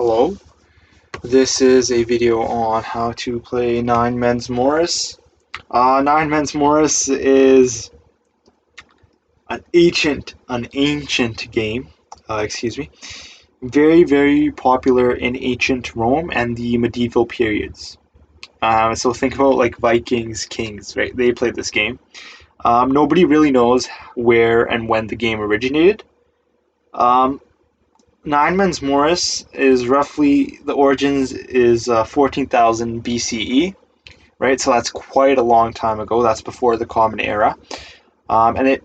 Hello, this is a video on how to play Nine Men's Morris. Nine Men's Morris is an ancient game. Excuse me. Very popular in ancient Rome and the medieval periods. So think about like Vikings, Kings, right? They played this game. Nobody really knows where and when the game originated. Um, Nine Men's Morris is roughly the origins is 14,000 BCE, right? So that's quite a long time ago. That's before the Common Era, and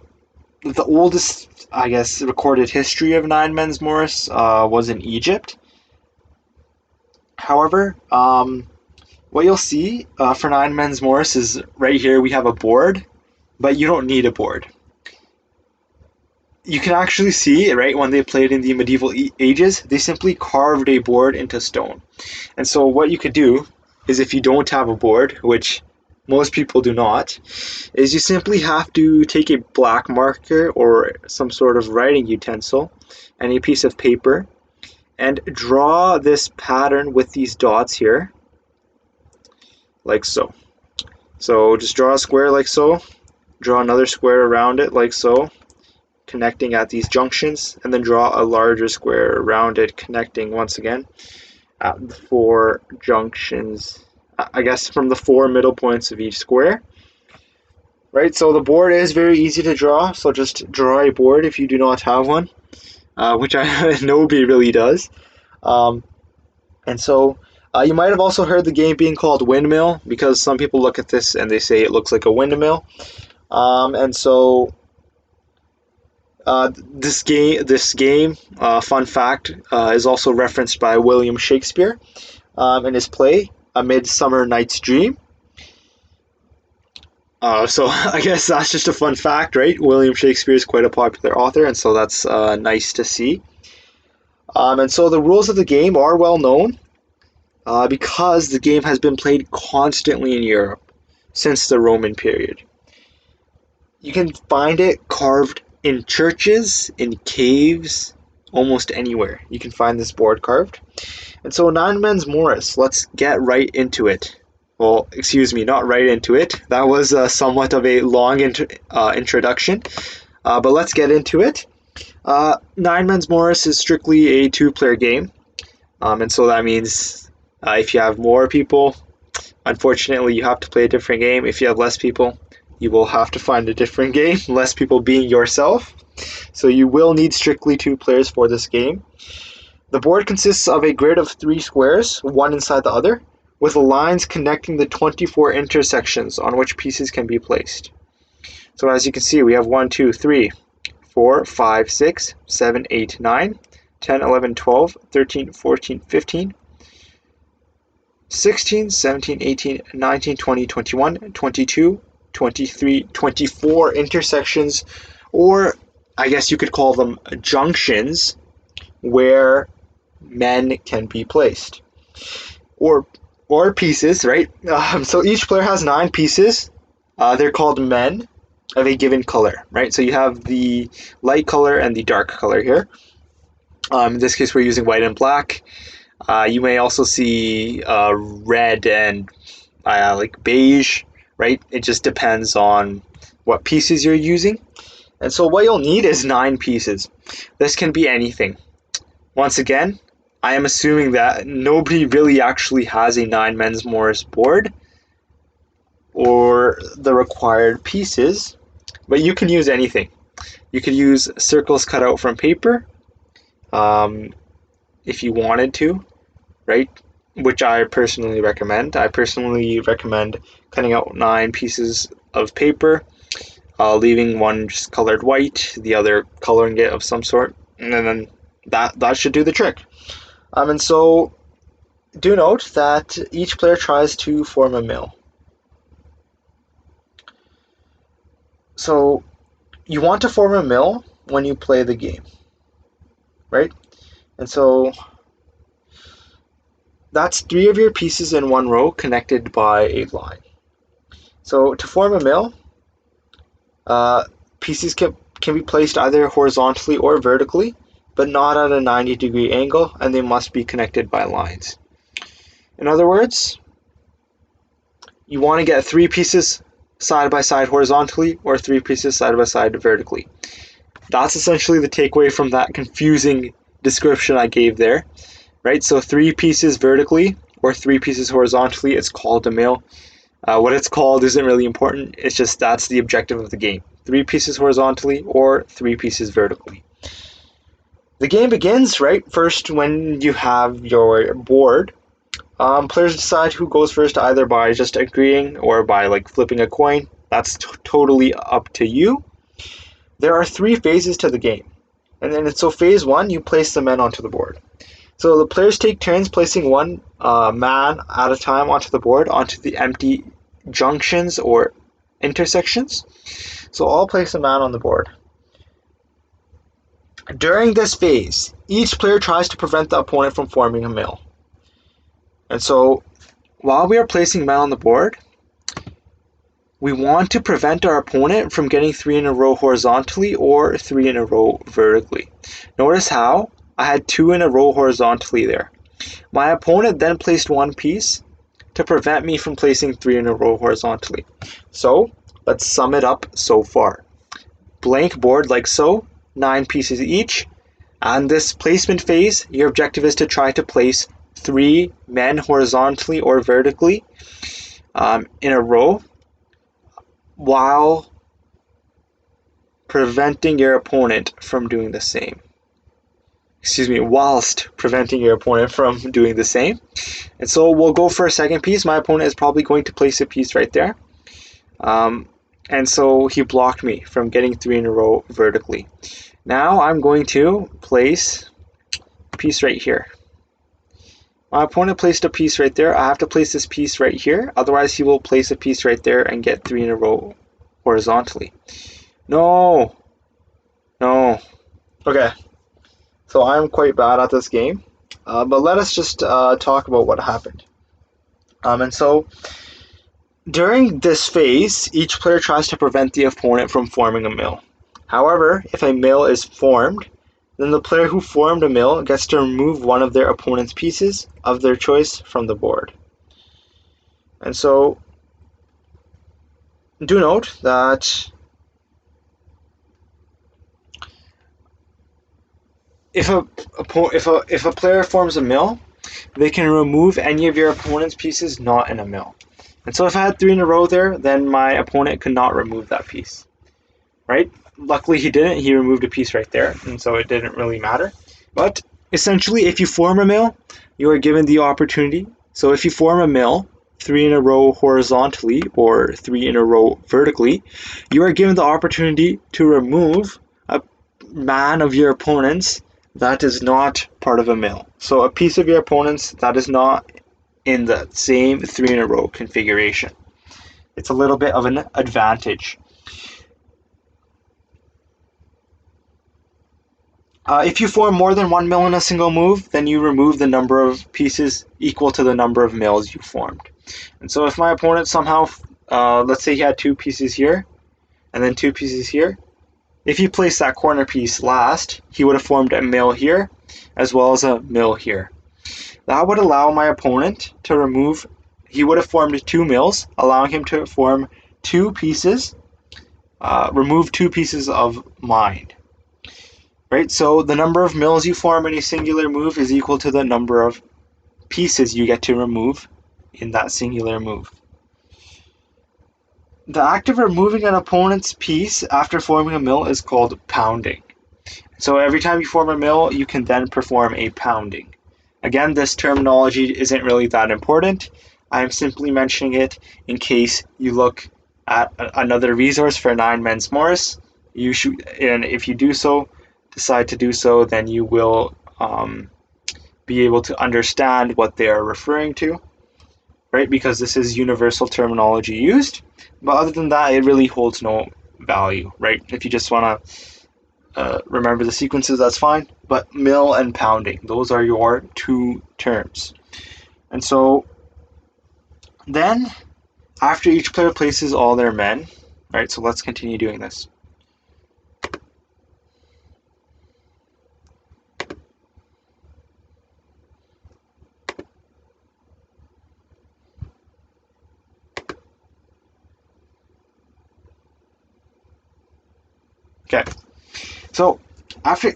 the oldest, I guess, recorded history of Nine Men's Morris was in Egypt. However, what you'll see for Nine Men's Morris is right here we have a board, but you don't need a board. You can actually see, right, when they played in the medieval ages, they simply carved a board into stone. And so what you could do is if you don't have a board, which most people do not, is you simply have to take a black marker or some sort of writing utensil and a piece of paper and draw this pattern with these dots here, like so. So just draw a square like so, draw another square around it like so, connecting at these junctions, and then draw a larger square around it, connecting once again at the four junctions, I guess from the four middle points of each square. Right, so the board is very easy to draw, so just draw a board if you do not have one, which I nobody really does. Um, and so you might have also heard the game being called Windmill, because some people look at this and they say it looks like a windmill. And so this game, fun fact, is also referenced by William Shakespeare in his play A Midsummer Night's Dream. So I guess that's just a fun fact, right? William Shakespeare is quite a popular author, and so that's nice to see. And so the rules of the game are well known because the game has been played constantly in Europe since the Roman period. You can find it carved in churches, in caves, almost anywhere. You can find this board carved. And so Nine Men's Morris, let's get right into it. Well, excuse me, not right into it. That was somewhat of a long introduction, but let's get into it. Nine Men's Morris is strictly a two-player game, and so that means if you have more people, unfortunately, you have to play a different game. If you have less people, you will have to find a different game, less people being yourself. So you will need strictly two players for this game. The board consists of a grid of three squares, one inside the other, with lines connecting the 24 intersections on which pieces can be placed. So as you can see, we have 1, 2, 3, 4, 5, 6, 7, 8, 9, 10, 11, 12, 13, 14, 15, 16, 17, 18, 19, 20, 21, 22, 23, 24 intersections, or I guess you could call them junctions, where men can be placed. Or pieces, right? So each player has 9 pieces. They're called men of a given color, right? So you have the light color and the dark color here. In this case, we're using white and black. You may also see red and like beige, right? It just depends on what pieces you're using. And so what you'll need is 9 pieces. This can be anything. Once again, I am assuming that nobody really actually has a Nine Men's Morris board or the required pieces, but you can use anything. You could use circles cut out from paper if you wanted to, right? Which I personally recommend. I personally recommend cutting out 9 pieces of paper, leaving one just colored white, the other coloring it of some sort, and then that should do the trick. And so do note that each player tries to form a mill. So you want to form a mill when you play the game, right? And so that's 3 of your pieces in one row connected by a line. So to form a mill, pieces can be placed either horizontally or vertically, but not at a 90-degree angle, and they must be connected by lines. In other words, you want to get 3 pieces side by side horizontally or 3 pieces side by side vertically. That's essentially the takeaway from that confusing description I gave there, right? So 3 pieces vertically or 3 pieces horizontally, it's called a mill. What it's called isn't really important. It's just that's the objective of the game. 3 pieces horizontally or 3 pieces vertically. The game begins, right? First, when you have your board, players decide who goes first either by just agreeing or by like flipping a coin. That's totally up to you. There are 3 phases to the game. And then so phase 1, you place the men onto the board. So the players take turns placing one man at a time onto the board, onto the empty junctions or intersections. So I'll place a man on the board. During this phase, each player tries to prevent the opponent from forming a mill. And so while we are placing men on the board, we want to prevent our opponent from getting 3 in a row horizontally or 3 in a row vertically. Notice how I had 2 in a row horizontally there. My opponent then placed 1 piece to prevent me from placing 3 in a row horizontally. So let's sum it up so far. Blank board like so, 9 pieces each. On this placement phase, your objective is to try to place 3 men horizontally or vertically in a row while preventing your opponent from doing the same. Whilst preventing your opponent from doing the same. And so we'll go for a second piece. My opponent is probably going to place a piece right there. And so he blocked me from getting 3 in a row vertically. Now I'm going to place a piece right here. My opponent placed a piece right there. I have to place this piece right here. Otherwise, he will place a piece right there and get 3 in a row horizontally. No. Okay. So I'm quite bad at this game. But let us just talk about what happened. And so during this phase, each player tries to prevent the opponent from forming a mill. However, if a mill is formed, then the player who formed a mill gets to remove one of their opponent's pieces of their choice from the board. And so do note that if a player forms a mill, they can remove any of your opponent's pieces not in a mill. And so if I had 3 in a row there, then my opponent could not remove that piece, right? Luckily he didn't. He removed a piece right there, and so it didn't really matter. But essentially, if you form a mill, you are given the opportunity. So if you form a mill, 3 in a row horizontally or 3 in a row vertically, you are given the opportunity to remove a man of your opponent's that is not part of a mill. So a piece of your opponent's that is not in the same 3 in a row configuration. It's a little bit of an advantage. If you form more than 1 mill in a single move, then you remove the number of pieces equal to the number of mills you formed. And so if my opponent somehow, let's say he had 2 pieces here, and then 2 pieces here, if he placed that corner piece last, he would have formed a mill here, as well as a mill here. That would allow my opponent to remove, he would have formed 2 mills, allowing him to form 2 pieces, remove 2 pieces of mine. Right, so the number of mills you form in a singular move is equal to the number of pieces you get to remove in that singular move. The act of removing an opponent's piece after forming a mill is called pounding. So every time you form a mill, you can then perform a pounding. Again, this terminology isn't really that important. I'm simply mentioning it in case you look at another resource for 9 Men's Morris. And if you decide to do so, then you will be able to understand what they are referring to, right? Because this is universal terminology used. But other than that, it really holds no value, right? If you just want to remember the sequences, that's fine. But mill and pounding, those are your 2 terms. And so then, after each player places all their men, right? So let's continue doing this. Okay, so after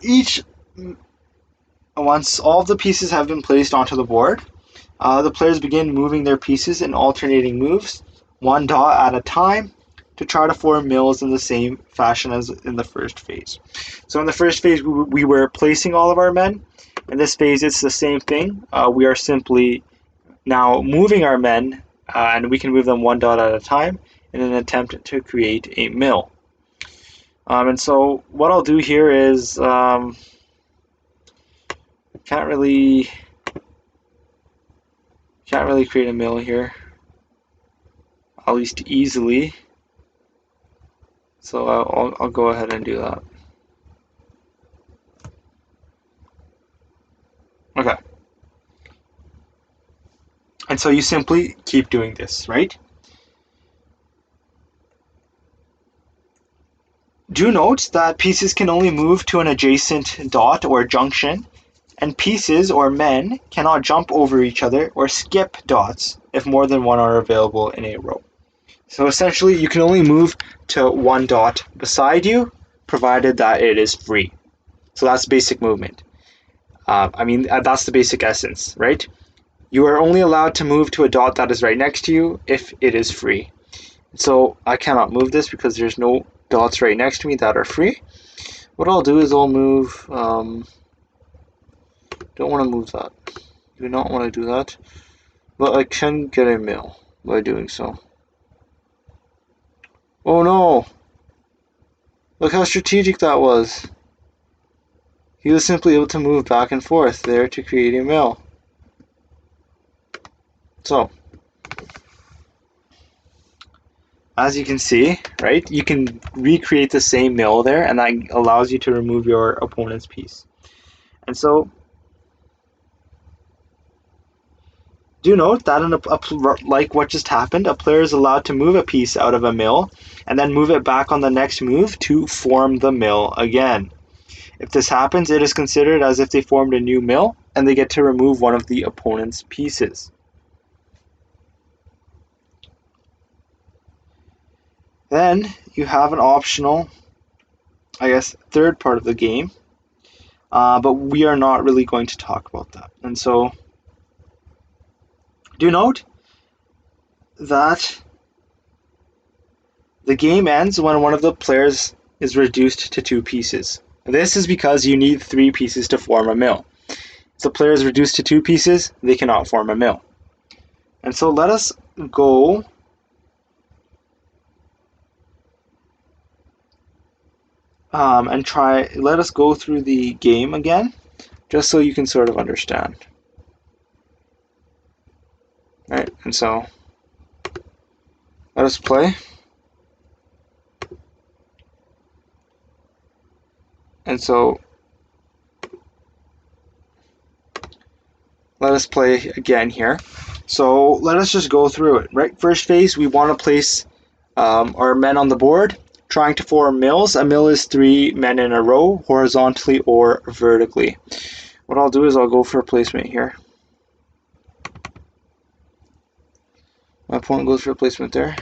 once all of the pieces have been placed onto the board, the players begin moving their pieces in alternating moves, one dot at a time, to try to form mills in the same fashion as in the first phase. So in the first phase, we were placing all of our men. In this phase, it's the same thing. We are simply now moving our men, and we can move them one dot at a time in an attempt to create a mill. And so what I'll do here is can't really create a mill here, at least easily. So I'll go ahead and do that. Okay. And so you simply keep doing this, right? Do note that pieces can only move to an adjacent dot or junction, and pieces or men cannot jump over each other or skip dots if more than one are available in a row. So essentially, you can only move to one dot beside you, provided that it is free. So that's basic movement. That's the basic essence, right? You are only allowed to move to a dot that is right next to you if it is free. So I cannot move this because there's no dots right next to me that are free. What I'll do is I'll move, don't want to move that. Do not want to do that. But I can get a mill by doing so. Oh no! Look how strategic that was. He was simply able to move back and forth there to create a mill. So, as you can see, right, you can recreate the same mill there, and that allows you to remove your opponent's piece. And so, do note that like what just happened, a player is allowed to move a piece out of a mill and then move it back on the next move to form the mill again. If this happens, it is considered as if they formed a new mill, and they get to remove one of the opponent's pieces. Then you have an optional, third part of the game, but we are not really going to talk about that. And so, do note that the game ends when one of the players is reduced to 2 pieces. This is because you need 3 pieces to form a mill. If the player is reduced to 2 pieces, they cannot form a mill. And so let us go let us go through the game again, just so you can sort of understand. Right, and so let us play. And so let us play again here. So let us just go through it, right? First phase, we want to place our men on the board, trying to form mills. A mill is 3 men in a row, horizontally or vertically. What I'll do is I'll go for a placement here. My opponent goes for a placement there.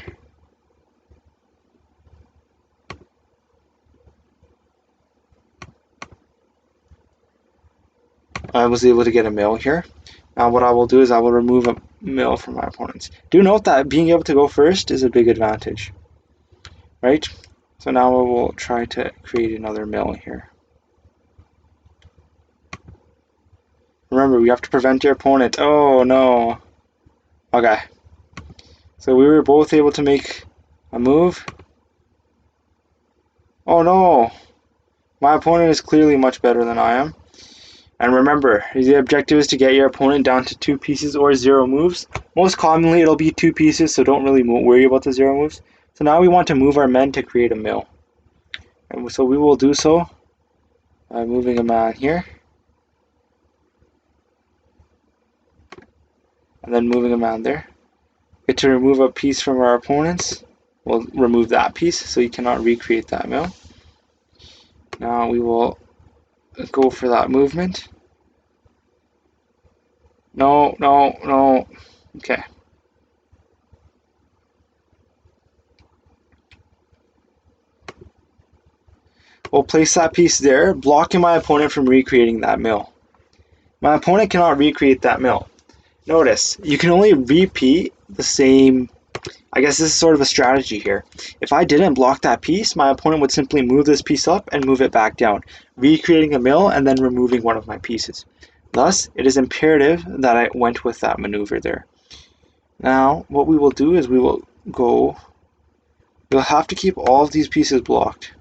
I was able to get a mill here. Now what I will do is I will remove a mill from my opponents. Do note that being able to go first is a big advantage, right? So now we will try to create another mill here. Remember, we have to prevent your opponent. Oh no. Okay. So we were both able to make a move. Oh no. My opponent is clearly much better than I am. And remember, the objective is to get your opponent down to 2 pieces or 0 moves. Most commonly it'll be 2 pieces, so don't really worry about the 0 moves. So now we want to move our men to create a mill. And so we will do so by moving a man here. And then moving a man there. Get to remove a piece from our opponents. We'll remove that piece so you cannot recreate that mill. Now we will go for that movement. No, no, no. Okay. We'll place that piece there, blocking my opponent from recreating that mill. My opponent cannot recreate that mill. Notice, you can only repeat the same. I guess this is sort of a strategy here. If I didn't block that piece, my opponent would simply move this piece up and move it back down, recreating a mill and then removing one of my pieces. Thus, it is imperative that I went with that maneuver there. Now, what we will do is we'll have to keep all of these pieces blocked.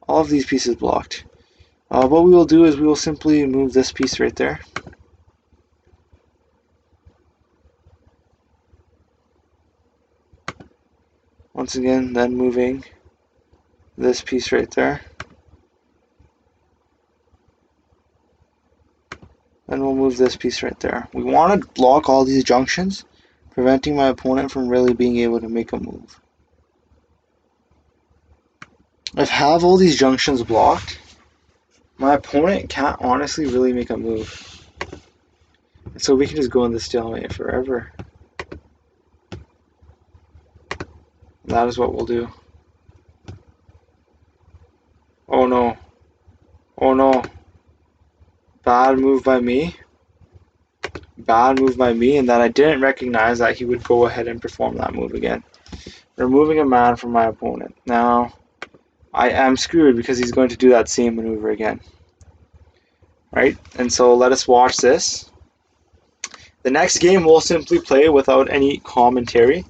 All of these pieces blocked. What we will do is we will simply move this piece right there. Once again, then moving this piece right there. Then we'll move this piece right there. We want to block all these junctions, preventing my opponent from really being able to make a move. If I have all these junctions blocked, my opponent can't honestly really make a move. And so we can just go in the stalemate forever. That is what we'll do. Oh no. Oh no. Bad move by me. Bad move by me, and that I didn't recognize that he would go ahead and perform that move again. Removing a man from my opponent. Now, I am screwed because he's going to do that same maneuver again. Right? And so let us watch this. The next game we'll simply play without any commentary,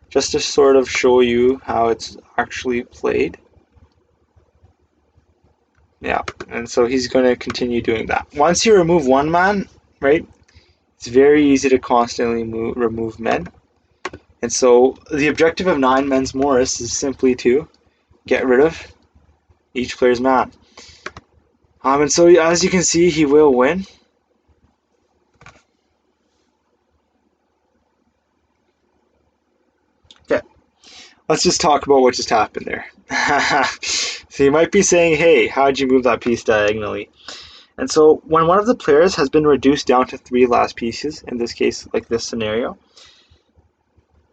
just to sort of show you how it's actually played. Yeah, and so he's going to continue doing that. Once you remove one man, right, it's very easy to constantly remove men. And so the objective of 9 Men's Morris is simply to get rid of each player's man. And so as you can see, he will win. Okay, let's just talk about what just happened there. So you might be saying, hey, how'd you move that piece diagonally? And so when one of the players has been reduced down to 3 last pieces, in this case, like this scenario,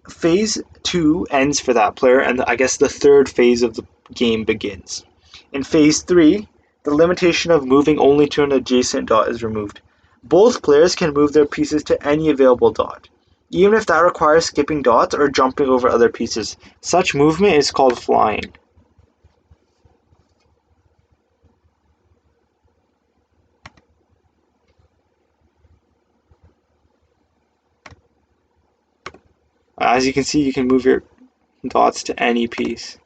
phase 2 ends for that player, and I guess the third phase of the game begins. In phase 3, the limitation of moving only to an adjacent dot is removed. Both players can move their pieces to any available dot, even if that requires skipping dots or jumping over other pieces. Such movement is called flying. As you can see, you can move your dots to any piece.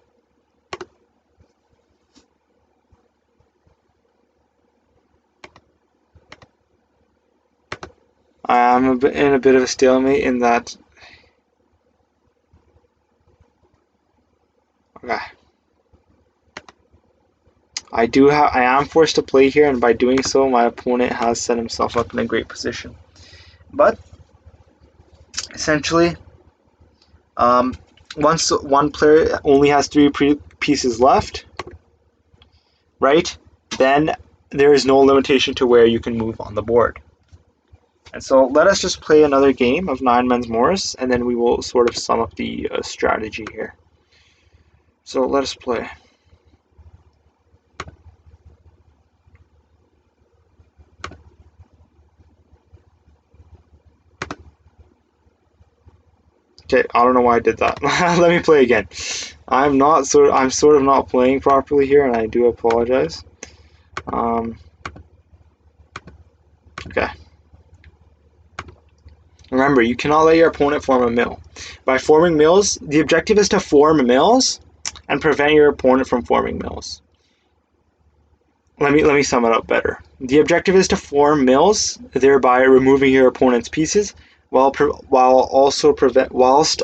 I'm in a bit of a stalemate in that. Okay. I am forced to play here, and by doing so, my opponent has set himself up in a great position. But essentially, once one player only has 3 pieces left, right, then there is no limitation to where you can move on the board. And so let us just play another game of 9 Men's Morris, and then we will sort of sum up the strategy here. So let us play. Okay, I don't know why I did that. Let me play again. I'm sort of not playing properly here, and I do apologize. Okay. Remember, you cannot let your opponent form a mill. By forming mills, the objective is to form mills and prevent your opponent from forming mills. Let me sum it up better. The objective is to form mills, thereby removing your opponent's pieces, whilst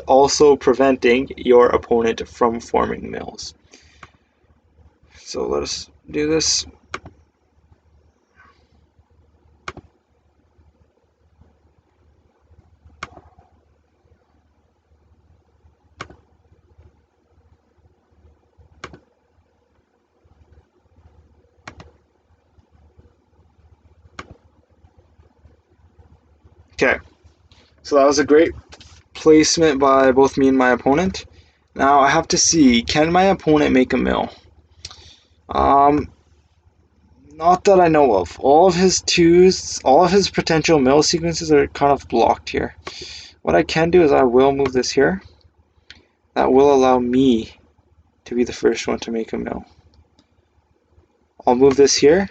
also preventing your opponent from forming mills. So let us do this. Okay, so that was a great placement by both me and my opponent. Now I have to see, can my opponent make a mill? Um, Not that I know of. All of his twos, all of his potential mill sequences are kind of blocked here. What I can do is I will move this here. That will allow me to be the first one to make a mill. I'll move this here,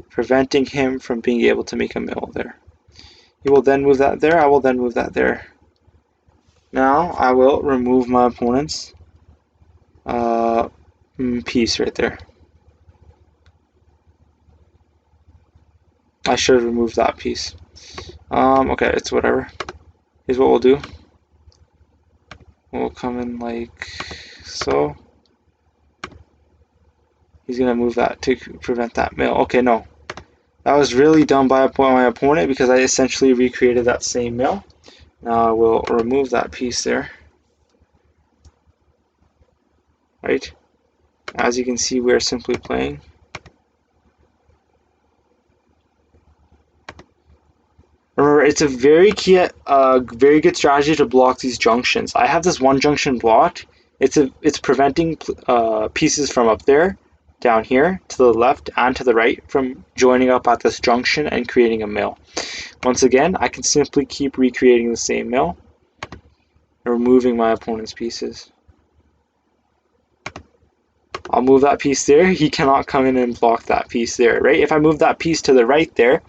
preventing him from being able to make a mill there. He will then move that there. I will then move that there. Now I will remove my opponent's piece right there. I should have removed that piece. Okay, it's whatever. Here's what we'll do. We'll come in like so. He's gonna move that to prevent that mill. Okay, no. That was really dumb by my opponent because I essentially recreated that same mill. Now I will remove that piece there. Right? As you can see, we're simply playing. Remember, it's a very good strategy to block these junctions. I have this one junction blocked. It's preventing pieces from up there, down here, to the left and to the right from joining up at this junction and creating a mill. Once again, I can simply keep recreating the same mill, removing my opponent's pieces. I'll move that piece there. He cannot come in and block that piece there, right? If I move that piece to the right there,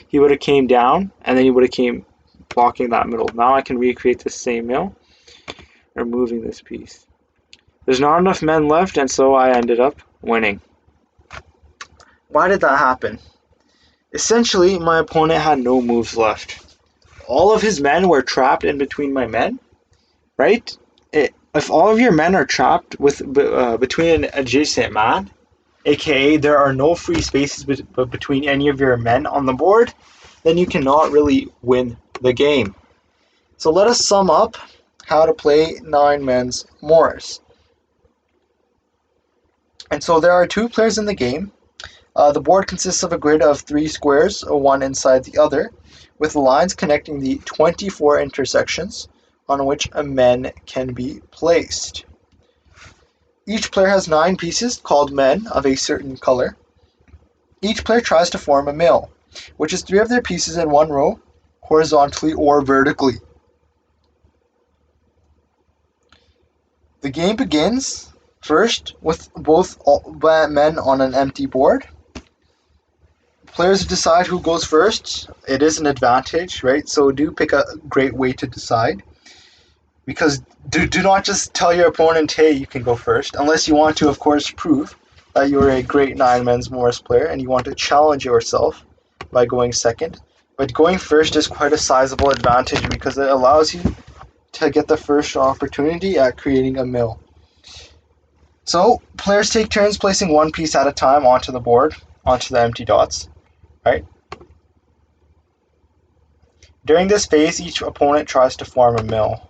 he would have came down and then he would have came blocking that middle. Now I can recreate the same mill, removing this piece. There's not enough men left, and so I ended up winning. Why did that happen? Essentially, my opponent had no moves left. All of his men were trapped in between my men, right? If all of your men are trapped between an adjacent man, aka there are no free spaces between any of your men on the board, then you cannot really win the game. So let us sum up how to play 9 men's Morris. And so there are 2 players in the game. The board consists of a grid of 3 squares, one inside the other, with lines connecting the 24 intersections on which a men can be placed. Each player has 9 pieces called men of a certain color. Each player tries to form a mill, which is 3 of their pieces in one row, horizontally or vertically. The game begins first with both men on an empty board. Players decide who goes first. It is an advantage, right? So do pick a great way to decide. Because do not just tell your opponent, hey, you can go first, unless you want to, of course, prove that you're a great 9 men's Morris player and you want to challenge yourself by going second. But going first is quite a sizable advantage because it allows you to get the first opportunity at creating a mill. So players take turns placing 1 piece at a time onto the board, onto the empty dots, right? During this phase, each opponent tries to form a mill.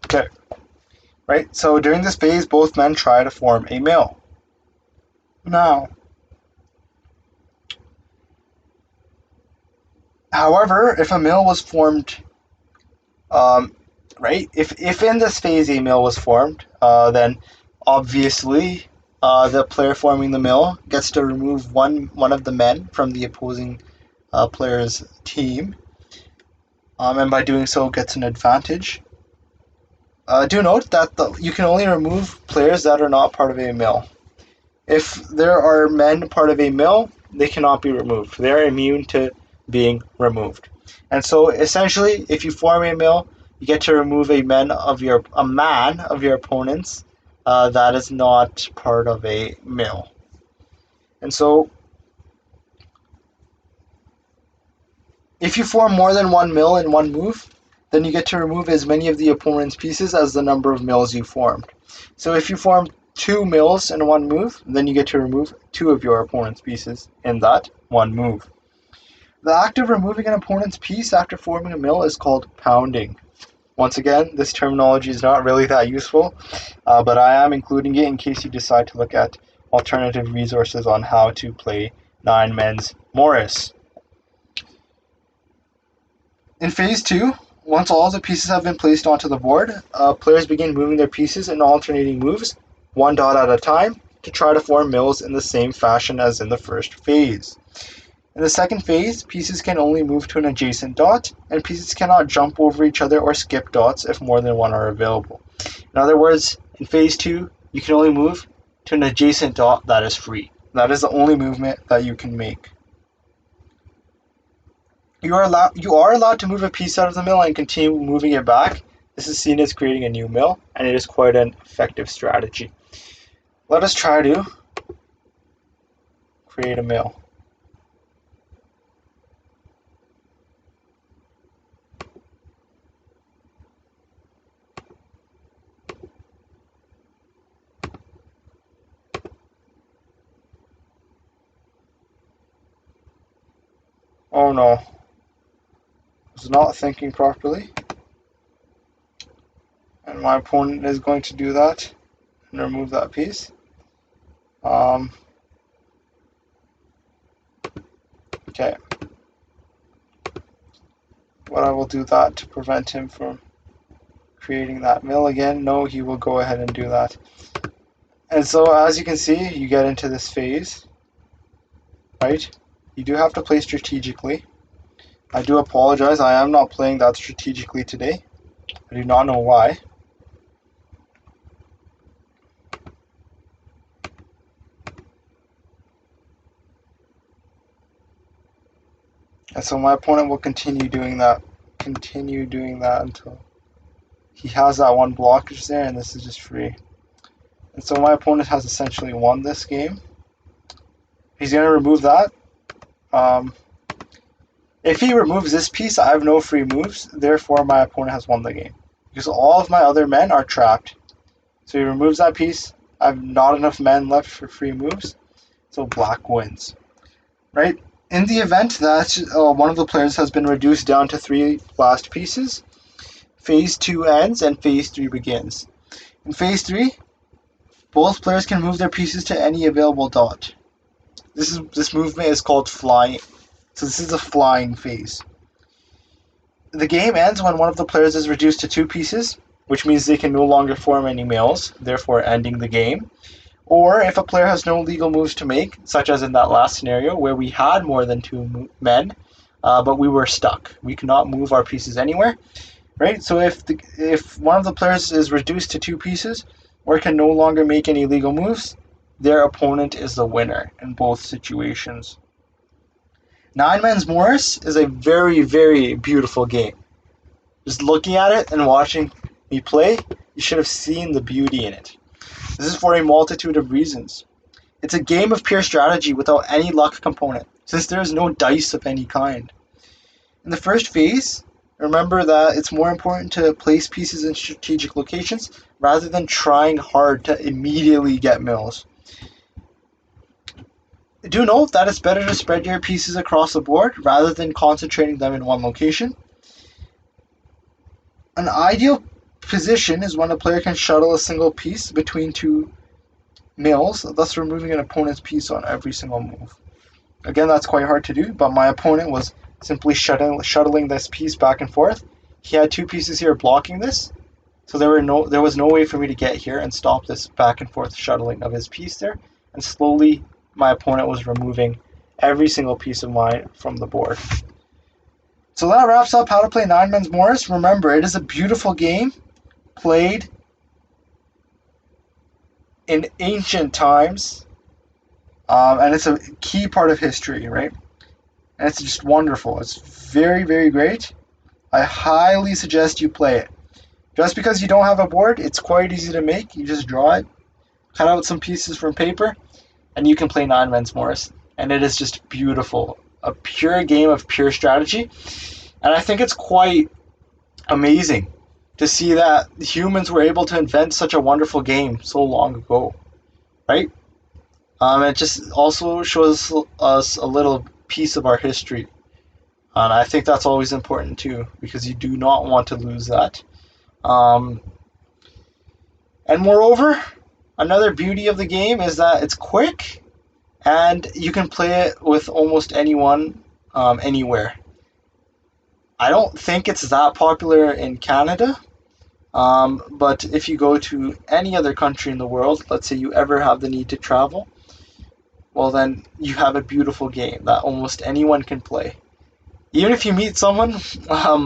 Okay, right? So during this phase, both men try to form a mill. Now, however, if a mill was formed, right? If in this phase a mill was formed, then obviously the player forming the mill gets to remove one of the men from the opposing player's team, and by doing so gets an advantage. Do note that you can only remove players that are not part of a mill. If there are men part of a mill, they cannot be removed. They are immune to being removed. And so essentially, if you form a mill, you get to remove a man of your opponent's that is not part of a mill. And so if you form more than 1 mill in one move, then you get to remove as many of the opponent's pieces as the number of mills you formed. So if you form 2 mills in one move, then you get to remove 2 of your opponent's pieces in that one move. The act of removing an opponent's piece after forming a mill is called pounding. Once again, this terminology is not really that useful, but I am including it in case you decide to look at alternative resources on how to play Nine Men's Morris. In Phase 2, once all the pieces have been placed onto the board, players begin moving their pieces in alternating moves, one dot at a time, to try to form mills in the same fashion as in the first phase. In the second phase, pieces can only move to an adjacent dot, and pieces cannot jump over each other or skip dots if more than one are available. In other words, in Phase 2, you can only move to an adjacent dot that is free. That is the only movement that you can make. You are allowed to move a piece out of the mill and continue moving it back. This is seen as creating a new mill, and it is quite an effective strategy. Let us try to create a mill. Oh no, I was not thinking properly. And my opponent is going to do that and remove that piece. Okay. But I will do that to prevent him from creating that mill again. No, he will go ahead and do that. And so as you can see, you get into this phase, right? You do have to play strategically. I do apologize, I am not playing that strategically today. I do not know why. And so my opponent will continue doing that until he has that one blockage there, and this is just free. And so my opponent has essentially won this game. He's going to remove that. If he removes this piece, I have no free moves. Therefore, my opponent has won the game. Because all of my other men are trapped. So he removes that piece. I have not enough men left for free moves. So black wins. Right? In the event that one of the players has been reduced down to 3 last pieces, Phase 2 ends and Phase 3 begins. In Phase 3, both players can move their pieces to any available dot. This movement is called flying. So this is a flying phase. The game ends when one of the players is reduced to 2 pieces, which means they can no longer form any mills, therefore ending the game. Or if a player has no legal moves to make, such as in that last scenario where we had more than 2 men, but we were stuck. We could not move our pieces anywhere, right? So if one of the players is reduced to 2 pieces or can no longer make any legal moves, their opponent is the winner in both situations. Nine Men's Morris is a very, very beautiful game. Just looking at it and watching me play, you should have seen the beauty in it. This is for a multitude of reasons. It's a game of pure strategy without any luck component, since there is no dice of any kind. In the first phase, remember that it's more important to place pieces in strategic locations rather than trying hard to immediately get mills. Do note that it's better to spread your pieces across the board rather than concentrating them in one location. An ideal position is when a player can shuttle a single piece between 2 mills, thus removing an opponent's piece on every single move. Again, that's quite hard to do, but my opponent was simply shuttling this piece back and forth. He had 2 pieces here blocking this, so there was no way for me to get here and stop this back and forth shuttling of his piece there, and slowly my opponent was removing every single piece of mine from the board. So that wraps up how to play Nine Men's Morris. Remember, it is a beautiful game played in ancient times, and it's a key part of history, right? And it's just wonderful. It's very, very great. I highly suggest you play it. Just because you don't have a board, it's quite easy to make. You just draw it, cut out some pieces from paper, and you can play Nine Men's Morris. And it is just beautiful. A pure game of pure strategy. And I think it's quite amazing to see that humans were able to invent such a wonderful game so long ago, right? It just also shows us a little piece of our history. And I think that's always important too, because you do not want to lose that. Um, and moreover, another beauty of the game is that it's quick and you can play it with almost anyone, anywhere. I don't think it's that popular in Canada, but if you go to any other country in the world, let's say you ever have the need to travel, well, then you have a beautiful game that almost anyone can play. Even if you meet someone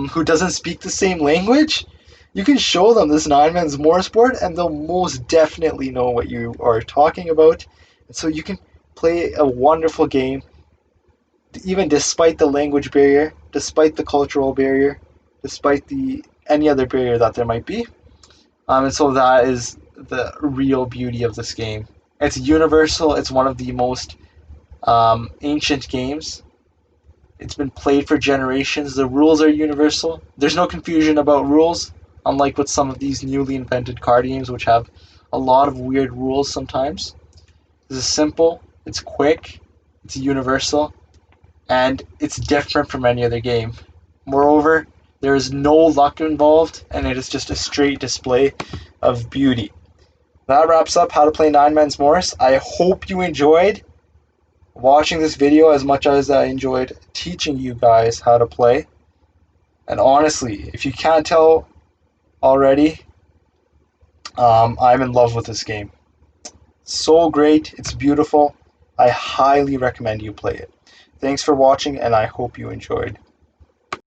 who doesn't speak the same language, you can show them this Nine Men's Morris board and they'll most definitely know what you are talking about. And so you can play a wonderful game, even despite the language barrier, despite the cultural barrier, despite the any other barrier that there might be. And so that is the real beauty of this game. It's universal. It's one of the most ancient games. It's been played for generations. The rules are universal. There's no confusion about rules, unlike with some of these newly invented card games, which have a lot of weird rules sometimes. This is simple, it's quick, it's universal, and it's different from any other game. Moreover, there is no luck involved, and it is just a straight display of beauty. That wraps up How to Play Nine Men's Morris. I hope you enjoyed watching this video as much as I enjoyed teaching you guys how to play. And honestly, if you can't tell already, I'm in love with this game. So great, it's beautiful. I highly recommend you play it. Thanks for watching, and I hope you enjoyed.